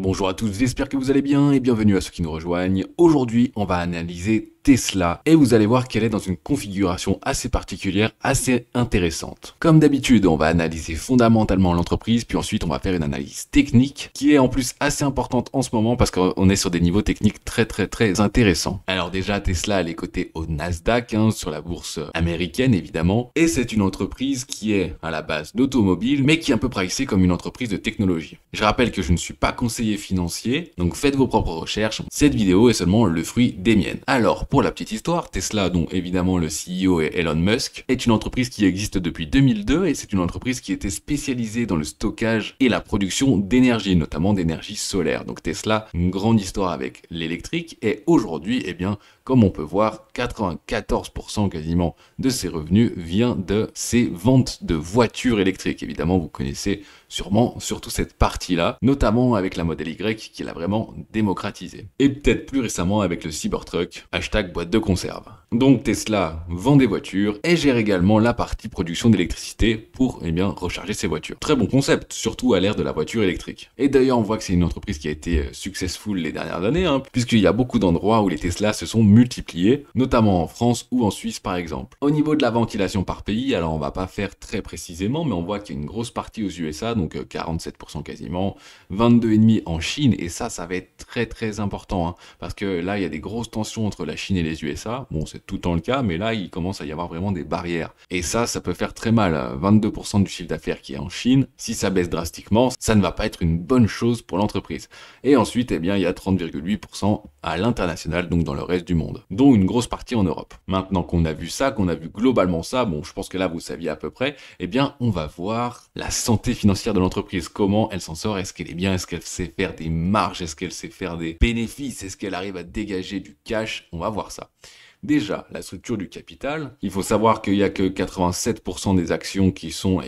Bonjour à tous, j'espère que vous allez bien et bienvenue à ceux qui nous rejoignent. Aujourd'hui, on va analyser Tesla et vous allez voir qu'elle est dans une configuration assez particulière, assez intéressante. Comme d'habitude, on va analyser fondamentalement l'entreprise, puis ensuite on va faire une analyse technique qui est en plus assez importante en ce moment parce qu'on est sur des niveaux techniques très intéressants. Alors déjà, Tesla, elle est cotée au Nasdaq, sur la bourse américaine évidemment, et c'est une entreprise qui est à la base d'automobile, mais qui est un peu pricée comme une entreprise de technologie. Je rappelle que je ne suis pas conseiller financier, donc faites vos propres recherches. Cette vidéo est seulement le fruit des miennes. Alors, pour la petite histoire, Tesla, dont évidemment le CEO est Elon Musk, est une entreprise qui existe depuis 2002 et c'est une entreprise qui était spécialisée dans le stockage et la production d'énergie, notamment d'énergie solaire. Donc Tesla, une grande histoire avec l'électrique et aujourd'hui, comme on peut voir, 94% quasiment de ses revenus vient de ses ventes de voitures électriques. Évidemment, vous connaissez sûrement surtout cette partie-là, notamment avec la Model Y qui l'a vraiment démocratisé. Et peut-être plus récemment avec le Cybertruck, #boîte de conserve. Donc Tesla vend des voitures et gère également la partie production d'électricité pour recharger ses voitures. Très bon concept, surtout à l'ère de la voiture électrique. Et d'ailleurs, on voit que c'est une entreprise qui a été successful les dernières années, puisqu'il y a beaucoup d'endroits où les Tesla se sont multipliés, notamment en France ou en Suisse par exemple. Au niveau de la ventilation par pays, alors on va pas faire très précisément, mais on voit qu'il y a une grosse partie aux USA, donc 47% quasiment, 22,5% en Chine, et ça va être très important, parce que là il y a des grosses tensions entre la Chine et les USA. Bon, c'est tout le temps le cas, mais là il commence à y avoir vraiment des barrières, et ça peut faire très mal. 22% du chiffre d'affaires qui est en Chine, si ça baisse drastiquement, ça ne va pas être une bonne chose pour l'entreprise. Et ensuite, il y a 30,8% à l'international, donc dans le reste du monde, dont une grosse partie en Europe. Maintenant qu'on a vu ça, qu'on a vu globalement ça, bon, je pense que là vous saviez à peu près, on va voir la santé financière de l'entreprise, comment elle s'en sort, est-ce qu'elle est bien, est-ce qu'elle sait faire des marges, est-ce qu'elle sait faire des bénéfices, est-ce qu'elle arrive à dégager du cash, on va voir ça. Déjà, la structure du capital, il faut savoir qu'il n'y a que 87% des actions qui sont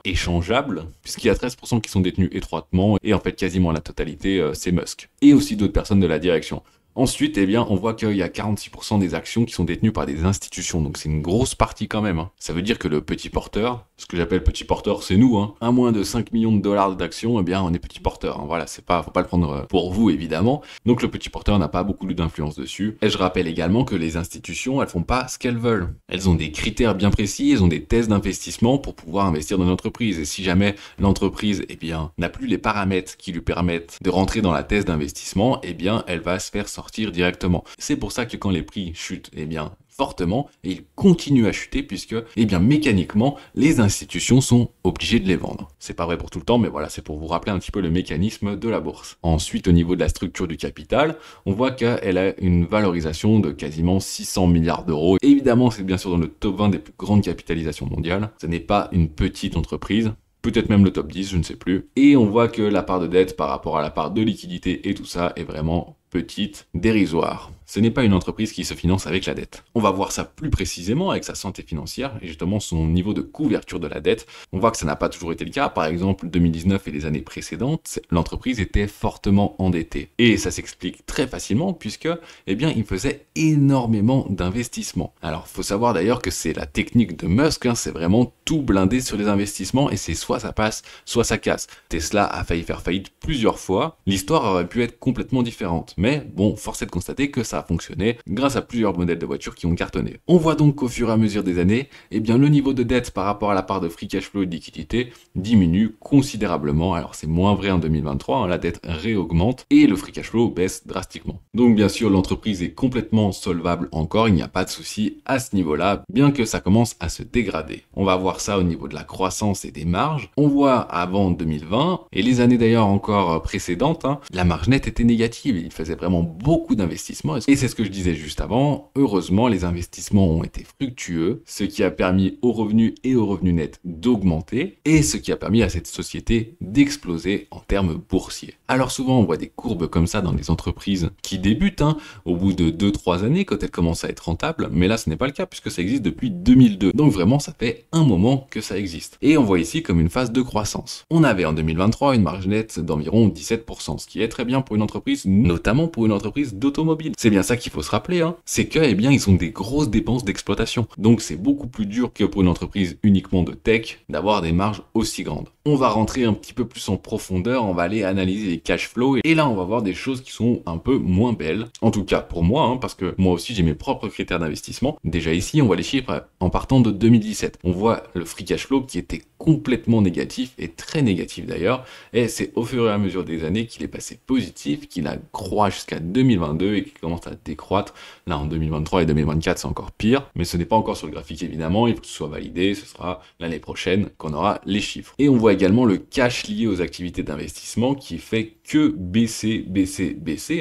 échangeables, puisqu'il y a 13% qui sont détenues étroitement, et en fait quasiment la totalité c'est Musk, et aussi d'autres personnes de la direction. Ensuite, on voit qu'il y a 46% des actions qui sont détenues par des institutions, donc c'est une grosse partie quand même. Ça veut dire que le petit porteur, ce que j'appelle petit porteur, c'est nous, à moins de 5 millions de dollars d'actions, on est petit porteur. Voilà, faut pas le prendre pour vous évidemment. Donc le petit porteur n'a pas beaucoup d'influence dessus. Et je rappelle également que les institutions, elles font pas ce qu'elles veulent. Elles ont des critères bien précis, elles ont des thèses d'investissement pour pouvoir investir dans l'entreprise. Et si jamais l'entreprise, n'a plus les paramètres qui lui permettent de rentrer dans la thèse d'investissement, elle va se faire sortir directement. C'est pour ça que quand les prix chutent, fortement, et ils continuent à chuter puisque, mécaniquement, les institutions sont obligées de les vendre. C'est pas vrai pour tout le temps, mais voilà, c'est pour vous rappeler un petit peu le mécanisme de la bourse. Ensuite, au niveau de la structure du capital, on voit qu'elle a une valorisation de quasiment 600 milliards d'euros. Évidemment, c'est bien sûr dans le top 20 des plus grandes capitalisations mondiales. Ce n'est pas une petite entreprise. Peut-être même le top 10, je ne sais plus. Et on voit que la part de dette par rapport à la part de liquidité et tout ça est vraiment petite, dérisoire. Ce n'est pas une entreprise qui se finance avec la dette. On va voir ça plus précisément avec sa santé financière et justement son niveau de couverture de la dette. On voit que ça n'a pas toujours été le cas. Par exemple, 2019 et les années précédentes, l'entreprise était fortement endettée. Et ça s'explique très facilement puisque, il faisait énormément d'investissements. Alors, faut savoir d'ailleurs que c'est la technique de Musk, c'est vraiment tout blindé sur les investissements et c'est soit ça passe, soit ça casse. Tesla a failli faire faillite plusieurs fois. L'histoire aurait pu être complètement différente. Mais bon, force est de constater que ça a fonctionné grâce à plusieurs modèles de voitures qui ont cartonné. On voit donc qu'au fur et à mesure des années, le niveau de dette par rapport à la part de free cash flow et de liquidité diminue considérablement. Alors c'est moins vrai en 2023, la dette réaugmente et le free cash flow baisse drastiquement. Donc bien sûr, l'entreprise est complètement solvable encore, il n'y a pas de souci à ce niveau-là, bien que ça commence à se dégrader. On va voir ça au niveau de la croissance et des marges. On voit avant 2020, et les années d'ailleurs encore précédentes, la marge nette était négative, il faisait vraiment beaucoup d'investissements. Et c'est ce que je disais juste avant, heureusement les investissements ont été fructueux, ce qui a permis aux revenus et aux revenus nets d'augmenter, et ce qui a permis à cette société d'exploser en termes boursiers. Alors souvent on voit des courbes comme ça dans les entreprises qui débutent, au bout de 2-3 années quand elles commencent à être rentables, mais là ce n'est pas le cas puisque ça existe depuis 2002. Donc vraiment ça fait un moment que ça existe. Et on voit ici comme une phase de croissance. On avait en 2023 une marge nette d'environ 17%, ce qui est très bien pour une entreprise, notamment pour une entreprise d'automobile. C'est bien ça qu'il faut se rappeler, c'est que, ils ont des grosses dépenses d'exploitation. Donc c'est beaucoup plus dur que pour une entreprise uniquement de tech d'avoir des marges aussi grandes. On va rentrer un petit peu plus en profondeur, on va aller analyser les cash flows, et là on va voir des choses qui sont un peu moins belles, en tout cas pour moi, hein, parce que moi aussi j'ai mes propres critères d'investissement. Déjà ici, on voit les chiffres en partant de 2017. On voit le free cash flow qui était complètement négatif, et très négatif d'ailleurs, et c'est au fur et à mesure des années qu'il est passé positif, qu'il a croît jusqu'à 2022 et qu'il commence à décroître. Là en 2023 et 2024 c'est encore pire, mais ce n'est pas encore sur le graphique évidemment, il faut que ce soit validé, ce sera l'année prochaine qu'on aura les chiffres. Et on voit également le cash lié aux activités d'investissement qui fait que baisser,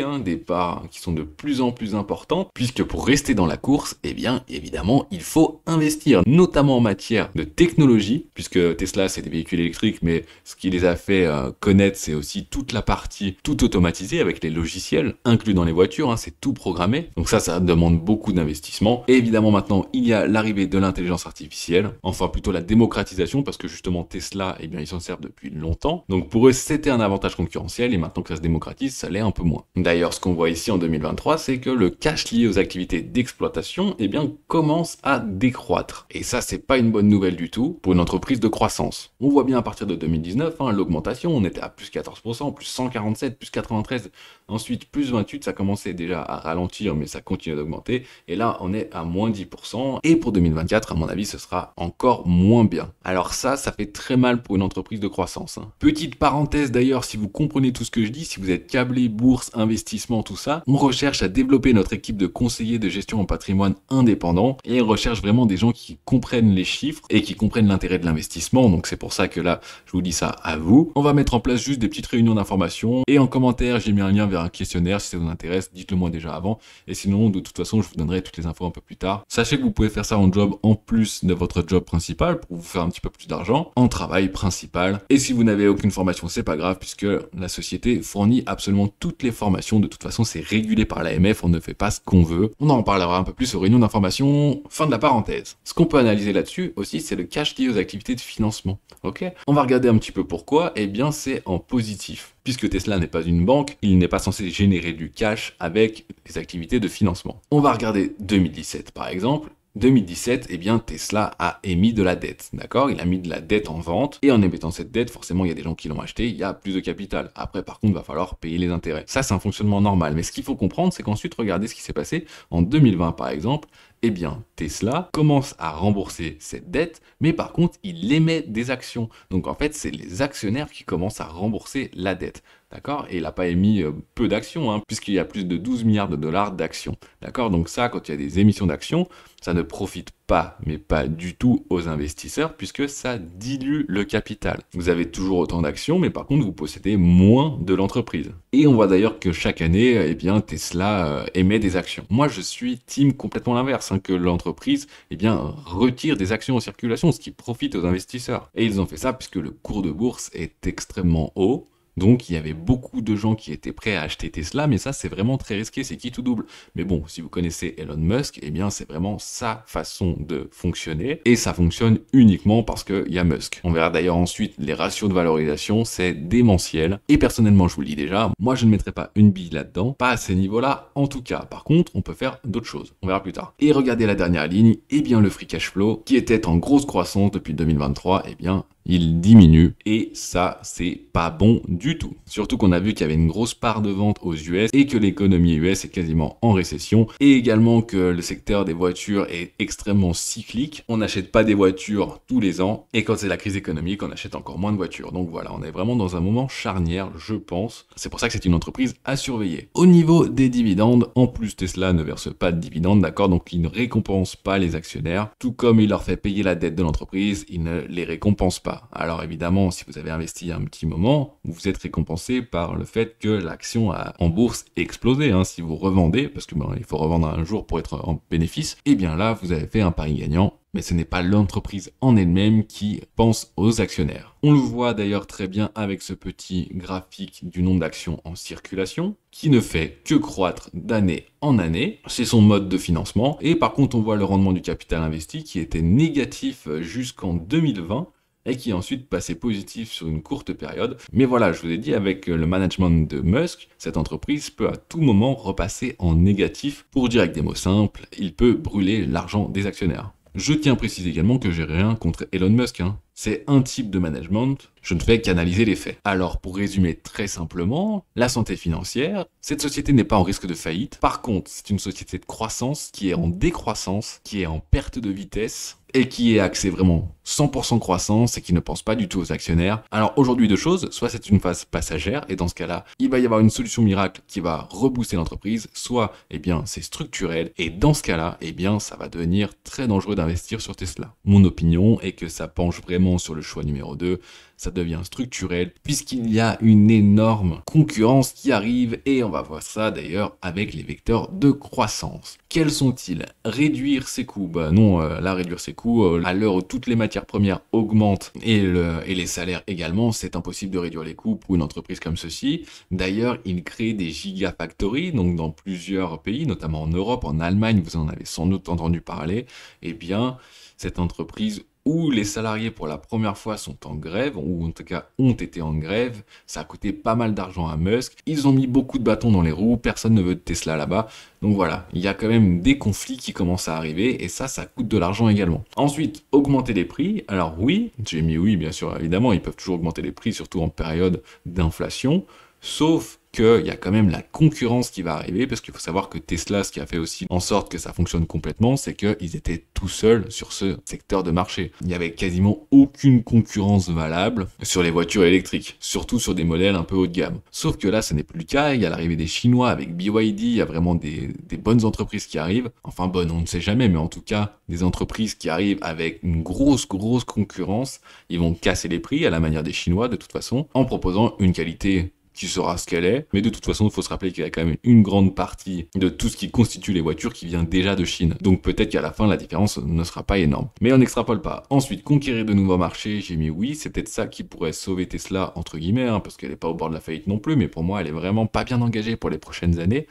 hein, des parts qui sont de plus en plus importantes, puisque pour rester dans la course, eh bien évidemment il faut investir, notamment en matière de technologie, puisque Tesla c'est des véhicules électriques, mais ce qui les a fait connaître c'est aussi toute la partie tout automatisée avec les logiciels inclus dans les voitures, hein, c'est tout programmé, donc ça demande beaucoup d'investissement. Et évidemment maintenant il y a l'arrivée de l'intelligence artificielle, enfin plutôt la démocratisation, parce que justement Tesla, eh bien ils s'en servent depuis longtemps, donc pour eux c'était un avantage concurrentiel, et maintenant que ça se démocratise, ça l'est un peu moins. D'ailleurs, ce qu'on voit ici en 2023, c'est que le cash lié aux activités d'exploitation, eh bien, commence à décroître. Et ça, c'est pas une bonne nouvelle du tout pour une entreprise de croissance. On voit bien à partir de 2019, hein, l'augmentation, on était à plus 14%, plus 147, plus 93, ensuite plus 28, ça commençait déjà à ralentir, mais ça continue d'augmenter, et là, on est à moins 10%, et pour 2024, à mon avis, ce sera encore moins bien. Alors ça fait très mal pour une entreprise de croissance, hein. Petite parenthèse d'ailleurs, si vous comprenez tout ce que je dis, si vous êtes câblé, bourse, investissement, tout ça, on recherche à développer notre équipe de conseillers de gestion en patrimoine indépendants, et on recherche vraiment des gens qui comprennent les chiffres et qui comprennent l'intérêt de l'investissement, donc c'est pour ça que là, je vous dis ça à vous. On va mettre en place juste des petites réunions d'information, et en commentaire, j'ai mis un lien vers un questionnaire, si ça vous intéresse, dites-le moi déjà avant, et sinon, de toute façon, je vous donnerai toutes les infos un peu plus tard. Sachez que vous pouvez faire ça en job en plus de votre job principal, pour vous faire un petit peu plus d'argent, en travail principal, et si vous n'avez aucune formation, c'est pas grave, puisque la société fournit absolument toutes les formations. De toute façon, c'est régulé par l'AMF, on ne fait pas ce qu'on veut. On en parlera un peu plus aux réunions d'information. Fin de la parenthèse. Ce qu'on peut analyser là-dessus aussi, c'est le cash lié aux activités de financement. Ok ? On va regarder un petit peu pourquoi. Eh bien, c'est en positif. Puisque Tesla n'est pas une banque, il n'est pas censé générer du cash avec les activités de financement. On va regarder 2017 par exemple. 2017, eh bien, Tesla a émis de la dette, d'accord? Il a mis de la dette en vente, et en émettant cette dette, forcément, il y a des gens qui l'ont acheté, il y a plus de capital. Après, par contre, il va falloir payer les intérêts. Ça, c'est un fonctionnement normal. Mais ce qu'il faut comprendre, c'est qu'ensuite, regardez ce qui s'est passé en 2020, par exemple. Eh bien, Tesla commence à rembourser cette dette, mais par contre, il émet des actions. Donc, en fait, c'est les actionnaires qui commencent à rembourser la dette. D'accord? Et il n'a pas émis peu d'actions, hein, puisqu'il y a plus de 12 milliards de dollars d'actions. D'accord? Donc ça, quand il y a des émissions d'actions, ça ne profite pas, mais pas du tout aux investisseurs, puisque ça dilue le capital. Vous avez toujours autant d'actions, mais par contre, vous possédez moins de l'entreprise. Et on voit d'ailleurs que chaque année, eh bien, Tesla émet des actions. Moi, je suis team complètement l'inverse, hein, que l'entreprise, eh bien, retire des actions en circulation, ce qui profite aux investisseurs. Et ils ont fait ça puisque le cours de bourse est extrêmement haut. Donc il y avait beaucoup de gens qui étaient prêts à acheter Tesla, mais ça c'est vraiment très risqué, c'est qui tout double. Mais bon, si vous connaissez Elon Musk, eh bien c'est vraiment sa façon de fonctionner, et ça fonctionne uniquement parce qu'il y a Musk. On verra d'ailleurs ensuite les ratios de valorisation, c'est démentiel, et personnellement je vous le dis déjà, moi je ne mettrai pas une bille là-dedans, pas à ces niveaux-là en tout cas. Par contre, on peut faire d'autres choses, on verra plus tard. Et regardez la dernière ligne, eh bien le free cash flow, qui était en grosse croissance depuis 2023, eh bien il diminue, et ça c'est pas bon du tout. Surtout qu'on a vu qu'il y avait une grosse part de vente aux US et que l'économie US est quasiment en récession, et également que le secteur des voitures est extrêmement cyclique. On n'achète pas des voitures tous les ans, et quand c'est la crise économique, on achète encore moins de voitures. Donc voilà, on est vraiment dans un moment charnière, je pense. C'est pour ça que c'est une entreprise à surveiller. Au niveau des dividendes, en plus Tesla ne verse pas de dividendes, d'accord, donc il ne récompense pas les actionnaires, tout comme il leur fait payer la dette de l'entreprise, il ne les récompense pas. Alors évidemment, si vous avez investi un petit moment, vous êtes récompensé par le fait que l'action en bourse explosé. Hein. Si vous revendez, parce que il faut revendre un jour pour être en bénéfice, et bien là, vous avez fait un pari gagnant. Mais ce n'est pas l'entreprise en elle-même qui pense aux actionnaires. On le voit d'ailleurs très bien avec ce petit graphique du nombre d'actions en circulation, qui ne fait que croître d'année en année. C'est son mode de financement. Et par contre, on voit le rendement du capital investi qui était négatif jusqu'en 2020. Et qui est ensuite passé positif sur une courte période. Mais voilà, je vous ai dit, avec le management de Musk, cette entreprise peut à tout moment repasser en négatif. Pour dire avec des mots simples, il peut brûler l'argent des actionnaires. Je tiens à préciser également que j'ai rien contre Elon Musk, hein. C'est un type de management, je ne fais qu'analyser les faits. Alors pour résumer très simplement, la santé financière, cette société n'est pas en risque de faillite. Par contre, c'est une société de croissance qui est en décroissance, qui est en perte de vitesse et qui est axée vraiment 100% croissance et qui ne pense pas du tout aux actionnaires. Alors aujourd'hui deux choses, soit c'est une phase passagère et dans ce cas-là, il va y avoir une solution miracle qui va rebooster l'entreprise, soit eh bien c'est structurel et dans ce cas-là, eh bien ça va devenir très dangereux d'investir sur Tesla. Mon opinion est que ça penche vraiment sur le choix numéro 2, ça devient structurel puisqu'il y a une énorme concurrence qui arrive et on va voir ça d'ailleurs avec les vecteurs de croissance. Quels sont-ils? Réduire ses coûts? Bah non, là réduire ses coûts, à l'heure où toutes les matières premières augmentent et les salaires également, c'est impossible de réduire les coûts pour une entreprise comme ceci. D'ailleurs, il crée des gigafactories, donc dans plusieurs pays, notamment en Europe, en Allemagne, vous en avez sans doute entendu parler. Eh bien, cette entreprise où les salariés pour la première fois sont en grève, ou en tout cas ont été en grève, ça a coûté pas mal d'argent à Musk, ils ont mis beaucoup de bâtons dans les roues, personne ne veut de Tesla là-bas, donc voilà, il y a quand même des conflits qui commencent à arriver, et ça coûte de l'argent également. Ensuite, augmenter les prix, alors oui, j'ai mis oui bien sûr, évidemment, ils peuvent toujours augmenter les prix, surtout en période d'inflation, sauf qu'il y a quand même la concurrence qui va arriver, parce qu'il faut savoir que Tesla, ce qui a fait aussi en sorte que ça fonctionne complètement, c'est qu'ils étaient tout seuls sur ce secteur de marché. Il n'y avait quasiment aucune concurrence valable sur les voitures électriques, surtout sur des modèles un peu haut de gamme. Sauf que là, ce n'est plus le cas, il y a l'arrivée des Chinois avec BYD, il y a vraiment des bonnes entreprises qui arrivent, enfin bonnes, on ne sait jamais, mais en tout cas, des entreprises qui arrivent avec une grosse concurrence, ils vont casser les prix à la manière des Chinois de toute façon, en proposant une qualité qui sera ce qu'elle est, mais de toute façon, il faut se rappeler qu'il y a quand même une grande partie de tout ce qui constitue les voitures qui vient déjà de Chine. Donc peut-être qu'à la fin, la différence ne sera pas énorme. Mais on n'extrapole pas. Ensuite, conquérir de nouveaux marchés, j'ai mis oui, c'est peut-être ça qui pourrait sauver Tesla, entre guillemets, hein, parce qu'elle n'est pas au bord de la faillite non plus, mais pour moi, elle est vraiment pas bien engagée pour les prochaines années.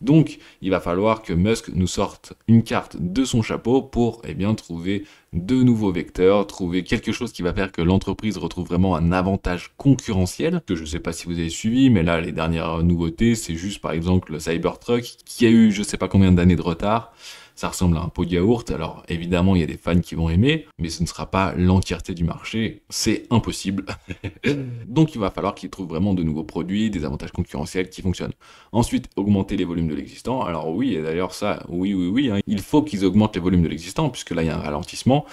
Donc, il va falloir que Musk nous sorte une carte de son chapeau pour eh bien, trouver de nouveaux vecteurs, trouver quelque chose qui va faire que l'entreprise retrouve vraiment un avantage concurrentiel, que je ne sais pas si vous avez suivi, mais là, les dernières nouveautés, c'est juste par exemple le Cybertruck, qui a eu je ne sais pas combien d'années de retard. Ça ressemble à un pot de yaourt, alors évidemment il y a des fans qui vont aimer, mais ce ne sera pas l'entièreté du marché, c'est impossible. Donc il va falloir qu'ils trouvent vraiment de nouveaux produits, des avantages concurrentiels qui fonctionnent. Ensuite, augmenter les volumes de l'existant, alors oui, et d'ailleurs ça, oui, hein, il faut qu'ils augmentent les volumes de l'existant, puisque là il y a un ralentissement,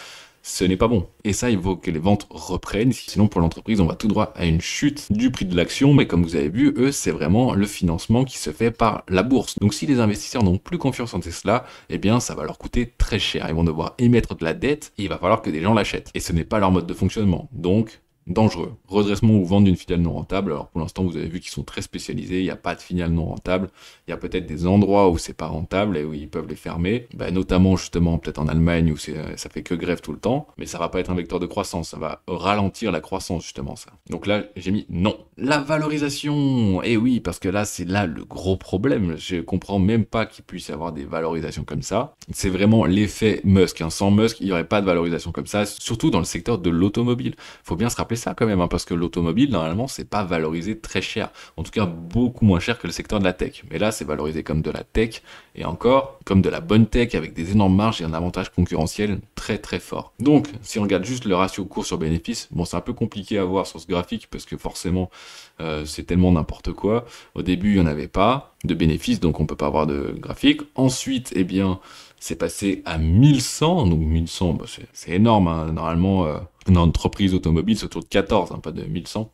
ce n'est pas bon. Et ça, il faut que les ventes reprennent, sinon pour l'entreprise, on va tout droit à une chute du prix de l'action, mais comme vous avez vu, eux, c'est vraiment le financement qui se fait par la bourse. Donc si les investisseurs n'ont plus confiance en Tesla, eh bien ça va leur coûter très cher. Ils vont devoir émettre de la dette, et il va falloir que des gens l'achètent. Et ce n'est pas leur mode de fonctionnement. Donc, dangereux. Redressement ou vente d'une filiale non rentable. Alors pour l'instant, vous avez vu qu'ils sont très spécialisés, il n'y a pas de filiale non rentable. Il y a peut-être des endroits où c'est pas rentable et où ils peuvent les fermer, notamment justement peut-être en Allemagne où ça fait que grève tout le temps, mais ça va pas être un vecteur de croissance, ça va ralentir la croissance justement ça. Donc là, j'ai mis non. La valorisation, et oui, parce que là, c'est là le gros problème. Je comprends même pas qu'il puisse y avoir des valorisations comme ça. C'est vraiment l'effet Musk. Hein. Sans Musk, il n'y aurait pas de valorisation comme ça, surtout dans le secteur de l'automobile. Faut bien se rappeler ça quand même, hein, parce que l'automobile, normalement, c'est pas valorisé très cher. En tout cas, beaucoup moins cher que le secteur de la tech. Mais là, c'est valorisé comme de la tech, et encore, comme de la bonne tech, avec des énormes marges et un avantage concurrentiel très fort. Donc, si on regarde juste le ratio cours sur bénéfice, bon, c'est un peu compliqué à voir sur ce graphique, parce que forcément, c'est tellement n'importe quoi. Au début, il n'y en avait pas de bénéfices, donc on peut pas avoir de graphique. Ensuite, eh bien, c'est passé à 1100, donc 1100, c'est énorme, hein. Normalement, une entreprise automobile, c'est autour de 14, hein, pas de 1100.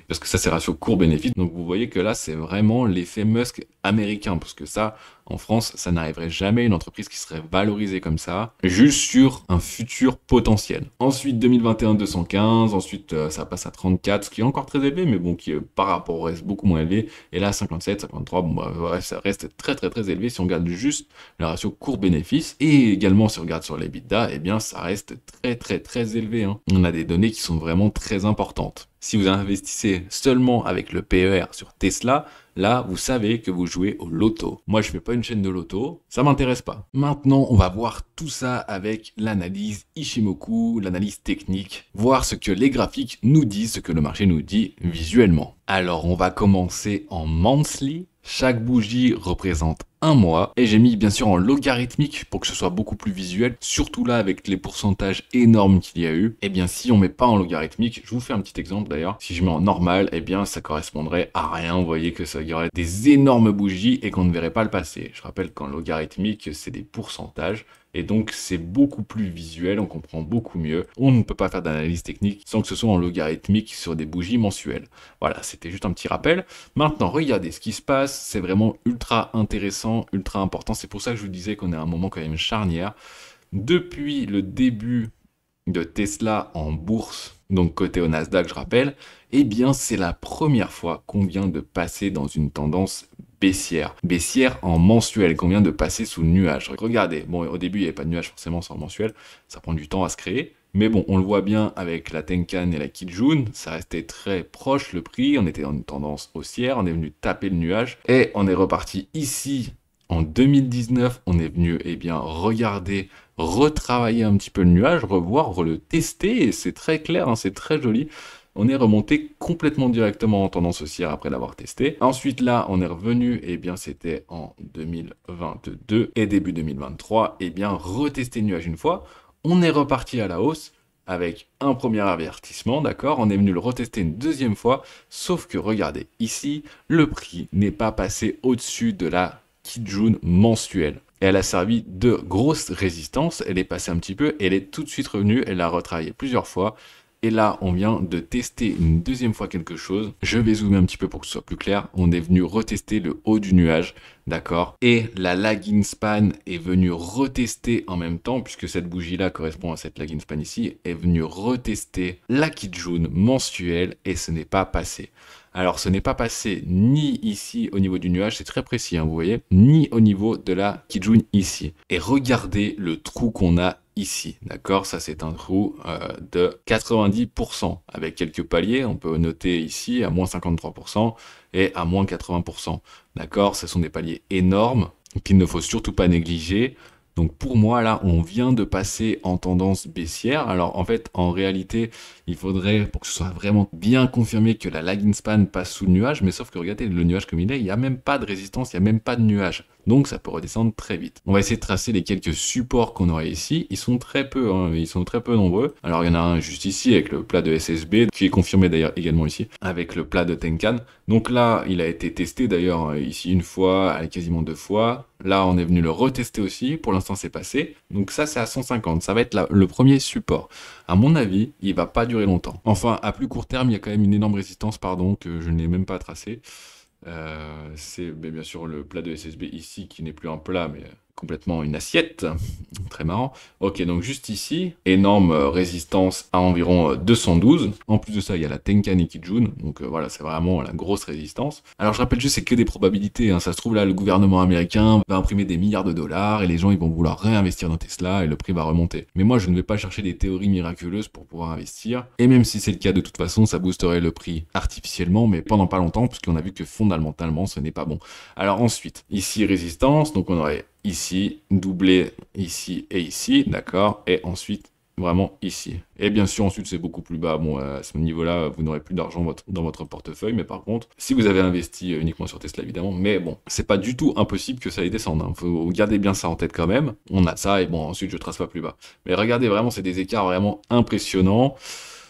Parce que ça, c'est ratio court-bénéfice. Donc vous voyez que là, c'est vraiment l'effet Musk américain. Parce que ça, en France, ça n'arriverait jamais une entreprise qui serait valorisée comme ça, juste sur un futur potentiel. Ensuite, 2021, 215. Ensuite, ça passe à 34, ce qui est encore très élevé, mais bon, qui par rapport au reste beaucoup moins élevé. Et là, 57, 53, bon, ouais, ça reste très élevé si on regarde juste le ratio court-bénéfice. Et également, si on regarde sur l'EBITDA, eh bien, ça reste très élevé. Hein. On a des données qui sont vraiment très importantes. Si vous investissez seulement avec le PER sur Tesla, là, vous savez que vous jouez au loto. Moi, je fais pas une chaîne de loto, ça m'intéresse pas. Maintenant, on va voir tout ça avec l'analyse Ishimoku, l'analyse technique, voir ce que les graphiques nous disent, ce que le marché nous dit visuellement. Alors, on va commencer en monthly. Chaque bougie représente un mois et j'ai mis bien sûr en logarithmique pour que ce soit beaucoup plus visuel, surtout là avec les pourcentages énormes qu'il y a eu. Et bien si on met pas en logarithmique, je vous fais un petit exemple d'ailleurs, si je mets en normal, et bien ça correspondrait à rien, vous voyez que ça y aurait des énormes bougies et qu'on ne verrait pas le passer. Je rappelle qu'en logarithmique c'est des pourcentages. Et donc c'est beaucoup plus visuel, on comprend beaucoup mieux. On ne peut pas faire d'analyse technique sans que ce soit en logarithmique sur des bougies mensuelles. Voilà, c'était juste un petit rappel. Maintenant, regardez ce qui se passe, c'est vraiment ultra intéressant, ultra important. C'est pour ça que je vous disais qu'on est à un moment quand même charnière. Depuis le début de Tesla en bourse, donc côté au Nasdaq, je rappelle, eh bien c'est la première fois qu'on vient de passer dans une tendance baissière. Baissière en mensuel, qu'on vient de passer sous le nuage. Regardez, bon au début il n'y avait pas de nuage forcément sur mensuel, ça prend du temps à se créer, mais bon on le voit bien avec la Tenkan et la Kijun, ça restait très proche le prix, on était dans une tendance haussière, on est venu taper le nuage, et on est reparti ici en 2019, on est venu regarder, retravailler un petit peu le nuage, revoir, le tester, et c'est très clair, hein, c'est très joli. On est remonté complètement directement en tendance haussière après l'avoir testé. Ensuite là, on est revenu, c'était en 2022 et début 2023, retester le nuage une fois. On est reparti à la hausse avec un premier avertissement, d'accord? On est venu le retester une deuxième fois, sauf que regardez, ici, le prix n'est pas passé au-dessus de la Kijun mensuelle. Et elle a servi de grosse résistance, elle est passée un petit peu, et elle est tout de suite revenue, elle a retravaillé plusieurs fois. Et là, on vient de tester une deuxième fois quelque chose. Je vais zoomer un petit peu pour que ce soit plus clair. On est venu retester le haut du nuage, d'accord? Et la lagging span est venue retester en même temps, puisque cette bougie-là correspond à cette lagging span ici, est venue retester la Kijun mensuelle et ce n'est pas passé. Alors, ce n'est pas passé ni ici au niveau du nuage, c'est très précis, hein, vous voyez, ni au niveau de la Kijun ici. Et regardez le trou qu'on a ici, d'accord? Ça, c'est un trou de 90%, avec quelques paliers. On peut noter ici à moins 53% et à moins 80%, d'accord? Ce sont des paliers énormes qu'il ne faut surtout pas négliger. Donc pour moi, là, on vient de passer en tendance baissière. Alors en fait, en réalité, il faudrait, pour que ce soit vraiment bien confirmé, que la lagging span passe sous le nuage. Mais sauf que regardez, le nuage comme il est, il n'y a même pas de résistance, il n'y a même pas de nuage. Donc ça peut redescendre très vite. On va essayer de tracer les quelques supports qu'on aurait ici. Ils sont très peu, hein, ils sont très peu nombreux. Alors il y en a un juste ici avec le plat de SSB, qui est confirmé d'ailleurs également ici, avec le plat de Tenkan. Donc là, il a été testé d'ailleurs ici une fois, quasiment deux fois. Là, on est venu le retester aussi. Pour l'instant, c'est passé. Donc ça, c'est à 150. Ça va être le premier support. À mon avis, il va pas durer longtemps. Enfin, à plus court terme, il y a quand même une énorme résistance, pardon, que je n'ai même pas tracée. C'est bien sûr le plat de SSB ici qui n'est plus un plat mais complètement une assiette, très marrant. Ok, donc juste ici, énorme résistance à environ 212. En plus de ça, il y a la Tenkan et Kijun, donc voilà, c'est vraiment la grosse résistance. Alors je rappelle juste, c'est que des probabilités, hein. Ça se trouve là, le gouvernement américain va imprimer des milliards de dollars et les gens ils vont vouloir réinvestir dans Tesla et le prix va remonter. Mais moi, je ne vais pas chercher des théories miraculeuses pour pouvoir investir. Et même si c'est le cas, de toute façon, ça boosterait le prix artificiellement, mais pendant pas longtemps, puisqu'on a vu que fondamentalement, ce n'est pas bon. Alors ensuite, ici résistance, donc on aurait ici, doublé ici et ici, d'accord, et ensuite vraiment ici. Et bien sûr, ensuite, c'est beaucoup plus bas. Bon, à ce niveau-là, vous n'aurez plus d'argent dans votre portefeuille, mais par contre, si vous avez investi uniquement sur Tesla, évidemment, mais bon, c'est pas du tout impossible que ça aille descendre, hein. Faut garder bien ça en tête quand même. On a ça, et bon, ensuite, je trace pas plus bas. Mais regardez, vraiment, c'est des écarts vraiment impressionnants,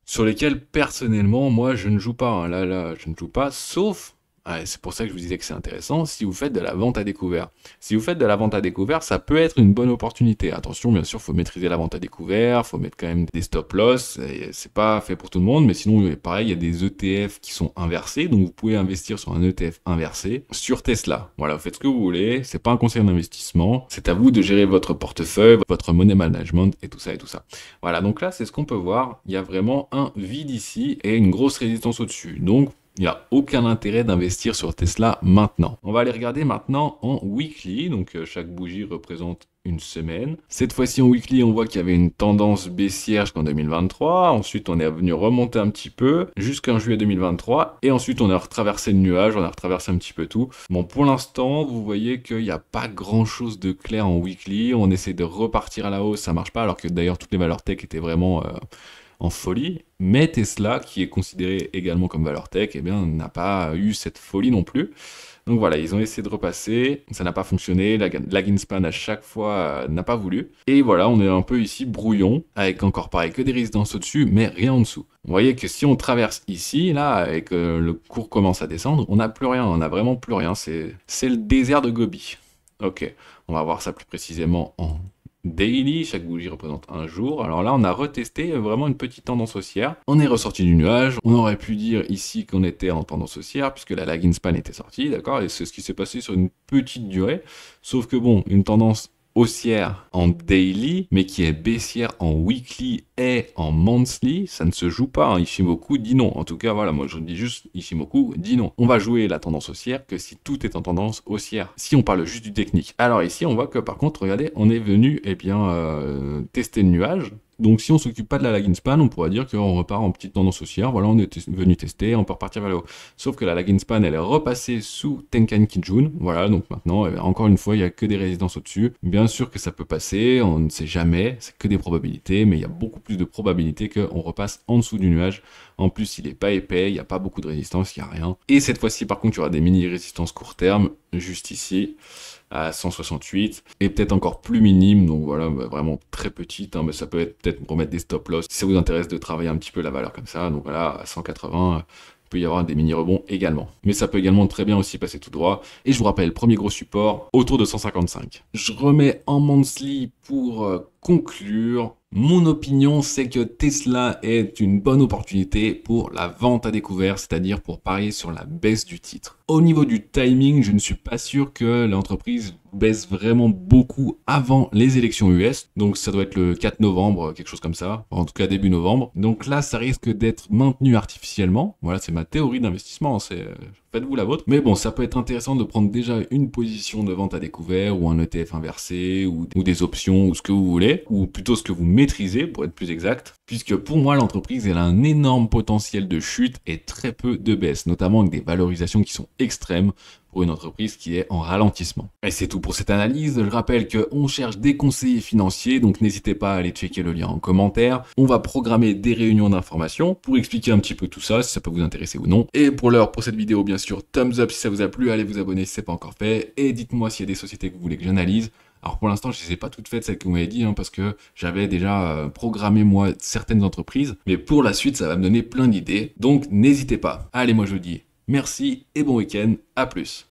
sur lesquels, personnellement, moi, je ne joue pas, hein. Là, je ne joue pas, sauf... Ouais, c'est pour ça que je vous disais que c'est intéressant, si vous faites de la vente à découvert. Si vous faites de la vente à découvert, ça peut être une bonne opportunité. Attention, bien sûr, il faut maîtriser la vente à découvert, faut mettre quand même des stop-loss, c'est pas fait pour tout le monde, mais sinon, pareil, il y a des ETF qui sont inversés, donc vous pouvez investir sur un ETF inversé sur Tesla. Voilà, vous faites ce que vous voulez, c'est pas un conseil d'investissement, c'est à vous de gérer votre portefeuille, votre money management et tout ça et tout ça. Voilà, donc là, c'est ce qu'on peut voir, il y a vraiment un vide ici et une grosse résistance au-dessus. Donc, il n'y a aucun intérêt d'investir sur Tesla maintenant. On va aller regarder maintenant en weekly, donc chaque bougie représente une semaine. Cette fois-ci en weekly, on voit qu'il y avait une tendance baissière jusqu'en 2023. Ensuite, on est venu remonter un petit peu jusqu'en juillet 2023. Et ensuite, on a retraversé le nuage, on a retraversé un petit peu tout. Bon, pour l'instant, vous voyez qu'il n'y a pas grand-chose de clair en weekly. On essaie de repartir à la hausse, ça marche pas, alors que d'ailleurs, toutes les valeurs tech étaient vraiment... en folie, mais Tesla, qui est considéré également comme valeur tech, eh bien, n'a pas eu cette folie non plus. Donc voilà, ils ont essayé de repasser, ça n'a pas fonctionné, la Laginspan à chaque fois n'a pas voulu. Et voilà, on est un peu ici brouillon, avec encore pareil que des résistances au-dessus, mais rien en dessous. Vous voyez que si on traverse ici, là, et que le cours commence à descendre, on n'a plus rien, on n'a vraiment plus rien, c'est le désert de Gobi. Ok, on va voir ça plus précisément en daily, chaque bougie représente un jour. Alors là, on a retesté vraiment une petite tendance haussière. On est ressorti du nuage. On aurait pu dire ici qu'on était en tendance haussière, puisque la Laginspan était sortie, d'accord? Et c'est ce qui s'est passé sur une petite durée. Sauf que bon, une tendance haussière en daily, mais qui est baissière en weekly et en monthly, ça ne se joue pas. Hein. Ishimoku dit non. En tout cas, voilà, moi je dis juste Ishimoku dit non. On va jouer la tendance haussière que si tout est en tendance haussière. Si on parle juste du technique. Alors ici, on voit que par contre, regardez, on est venu tester le nuage. Donc si on s'occupe pas de la Laginspan, on pourrait dire qu'on repart en petite tendance haussière. Voilà, on est venu tester, on peut repartir vers le haut. Sauf que la Laginspan, elle est repassée sous Tenkan Kijun. Voilà, donc maintenant, encore une fois, il n'y a que des résistances au-dessus. Bien sûr que ça peut passer, on ne sait jamais, c'est que des probabilités, mais il y a beaucoup plus de probabilités qu'on repasse en dessous du nuage. En plus, il n'est pas épais, il n'y a pas beaucoup de résistance, il n'y a rien. Et cette fois-ci, par contre, il y aura des mini-résistances court terme, juste ici, à 168, et peut-être encore plus minime, donc voilà, vraiment très petite, hein, mais ça peut être peut-être pour mettre des stop-loss, si ça vous intéresse de travailler un petit peu la valeur comme ça, donc voilà, à 180, il peut y avoir des mini-rebonds également. Mais ça peut également très bien aussi passer tout droit, et je vous rappelle, premier gros support, autour de 155. Je remets en monthly pour conclure. Mon opinion, c'est que Tesla est une bonne opportunité pour la vente à découvert, c'est-à-dire pour parier sur la baisse du titre. Au niveau du timing, je ne suis pas sûr que l'entreprise baisse vraiment beaucoup avant les élections US. Donc ça doit être le 4 novembre, quelque chose comme ça, en tout cas début novembre. Donc là, ça risque d'être maintenu artificiellement. Voilà, c'est ma théorie d'investissement, faites-vous la vôtre. Mais bon, ça peut être intéressant de prendre déjà une position de vente à découvert ou un ETF inversé ou des options ou ce que vous voulez, ou plutôt ce que vous maîtrisez pour être plus exact. Puisque pour moi, l'entreprise, elle a un énorme potentiel de chute et très peu de baisse, notamment avec des valorisations qui sont extrêmes pour une entreprise qui est en ralentissement. Et c'est tout pour cette analyse. Je rappelle qu'on cherche des conseillers financiers, donc n'hésitez pas à aller checker le lien en commentaire. On va programmer des réunions d'information pour expliquer un petit peu tout ça, si ça peut vous intéresser ou non. Et pour l'heure, pour cette vidéo, bien sûr, thumbs up si ça vous a plu, allez vous abonner si c'est pas encore fait, et dites-moi s'il y a des sociétés que vous voulez que j'analyse. Alors pour l'instant, je ne les ai pas toutes faites, celles que vous m'avez dit, hein, parce que j'avais déjà programmé moi certaines entreprises, mais pour la suite, ça va me donner plein d'idées, donc n'hésitez pas. Allez, moi je vous dis merci et bon week-end, à plus.